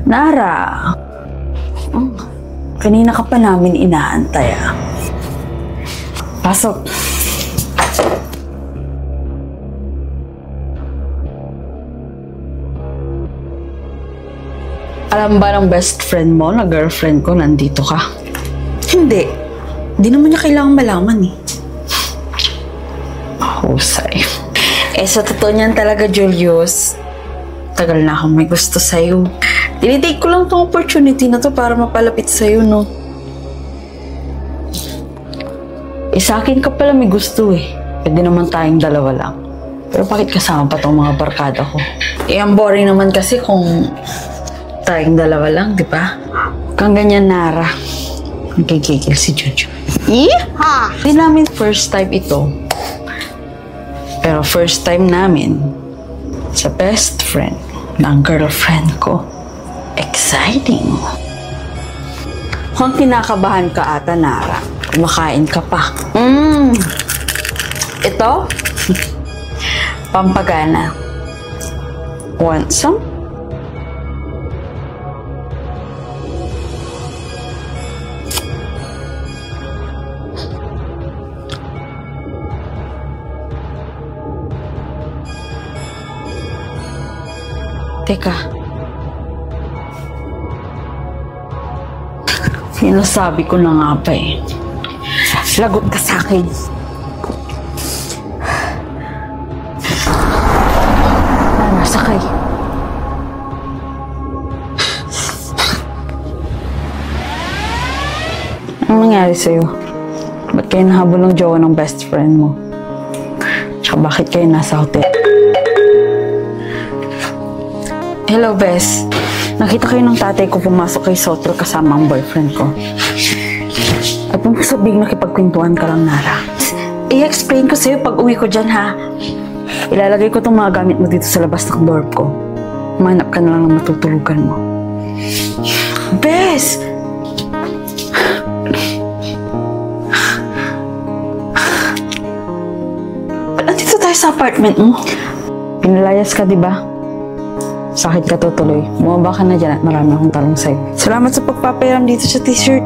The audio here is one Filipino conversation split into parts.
Nara, kanina ka pa namin inaantay ah. Pasok. Alam ba ng best friend mo na girlfriend ko nandito ka? Hindi. Hindi naman niya kailangan malaman eh. Husay. Sa totoo niyan talaga, Julius, tagal na akong may gusto sa'yo. Tinitake ko lang tong opportunity na to para mapalapit sa'yo, no? Sa akin ka pala may gusto eh. Pwede naman tayong dalawa lang. Pero bakit kasama pa tong mga barkada ko? Ang boring naman kasi kung tayong dalawa lang, di ba? Kang ganyan, Nara. Ang kikikil si Juju. Yeehaw! Di namin first time ito. Pero first time namin sa best friend ng girlfriend ko. Exciting! Kung kinakabahan ka ata, Nara, kumakain ka pa. Ito? Pampagana. Want some? Teka. Sinasabi ko na nga ba eh. Lagot ka sa akin. Nara, sakay. Anong nangyari sa'yo? Ba't kayo nahabol ng jowa ng best friend mo? Tsaka bakit kayo nasa hotel? Hello, Bes. Nakita kayo ng tatay ko pumasok kay Sotro kasama ang boyfriend ko. At kung sabing nakipagkwentuhan ka lang, Nara. I-explain ko sa'yo pag uwi ko dyan, ha? Ilalagay ko itong mga gamit mo dito sa labas ng dorm ko. Manap ka na lang ng matutulugan mo. Bes! Nandito tayo sa apartment mo. Pinalayas ka, di ba? Sakit ka tutuloy. Bumaba ka na dyan at marami akong talong sa'yo. Salamat sa pagpapairam dito sa t-shirt.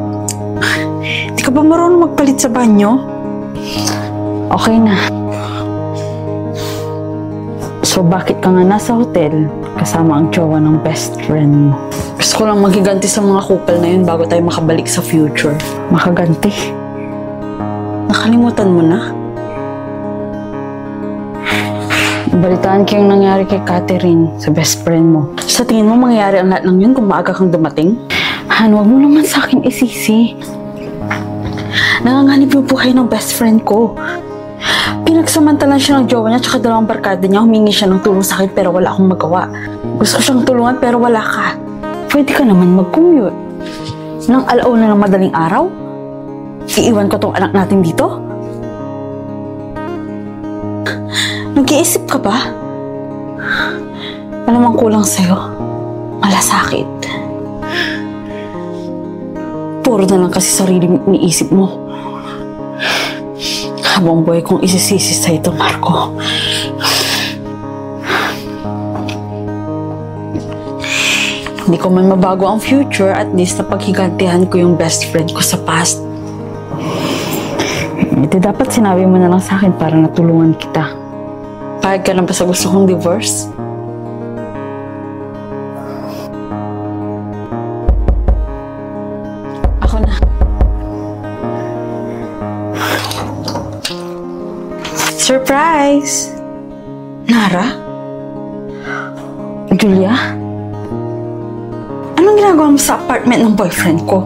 Di ka ba marunong magpalit sa banyo? Okay na. So bakit ka nga nasa hotel kasama ang jowa ng best friend mo? Gusto ko lang maghiganti sa mga kupal na yun bago tayo makabalik sa future. Makaganti? Nakalimutan mo na? Balitaan ko yung nangyari kay Catherine, sa best friend mo. Sa tingin mo, mangyayari ang lahat ng yun kung maaga kang dumating? Han, huwag mo naman sa akin isisi. Nanganganib yung buhay ng best friend ko. Pinagsamantalan siya ng jowa niya tsaka dalawang barkada niya. Humingi siya ng tulong sa akin pero wala akong magawa. Gusto ko siyang tulungan pero wala ka. Pwede ka naman mag-commute. Nang alauna ng madaling araw? Iiwan ko tong anak natin dito? Nag-iisip ka ba? Alam ang kulang sa'yo. Malasakit. Puro na lang kasi sarili iniisip mo. Habang buhay kong isisisi sa ito, Marco. Hindi ko man mabago ang future, at least napaghigantihan ko yung best friend ko sa past. Ito dapat sinabi mo na lang sa akin para natulungan kita. Pahig ka lang ba sa gusto kong divorce? Ako na. Surprise! Nara? Julia? Anong ginagawa mo sa apartment ng boyfriend ko?